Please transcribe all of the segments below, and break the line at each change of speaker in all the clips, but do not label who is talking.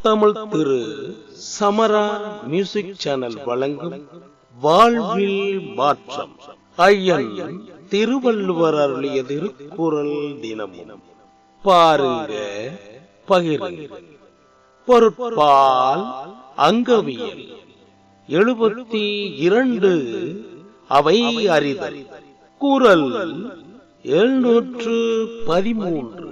தமிழ் திரு சமரா music channel வழங்கும் வாழ்வில் மாற்றம் ஐயன் திருவள்ளுவர் அருளிய திருக்குறள் தினம். பாருங்க, பகிருங்க. பொருட்பால் அங்கவியல் 72 அவை அறிதல். குறள் 713.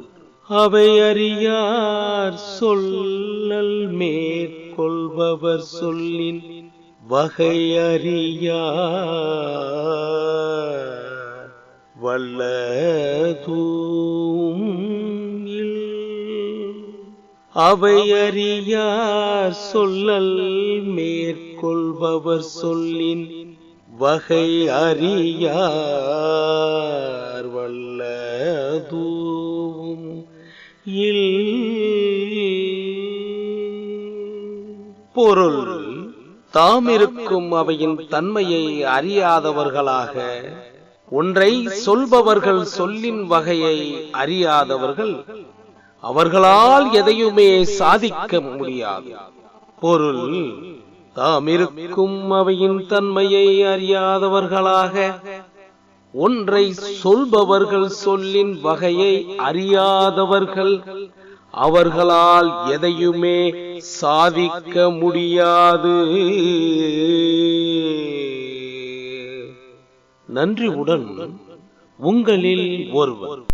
அவை அறியார் சொல்லல் மேற்கொள்பவர் சொல்லின் வகை அறியார் வல்லதூம் இல். அவை அறியார் சொல்லல் மேற்கொள்பவர் சொல்லின் வகை அறியார் வல்லதூம் இல். பொருள்: தாமிருக்கும் அவையின் தன்மையை அறியாதவர்களாக, ஒன்றை சொல்பவர்கள் சொல்லின் வகையை அறியாதவர்கள் அவர்களால் எதையுமே சாதிக்க முடியாது. பொருள்: தாமிருக்கும் அவையின் தன்மையை அறியாதவர்களாக, ஒன்றை சொல்பவர்கள் சொல்லின் வகையை அறியாதவர்கள் அவர்களால் எதையுமே சாதிக்க முடியாது. நன்றியுடன் உங்களில் ஒருவர்.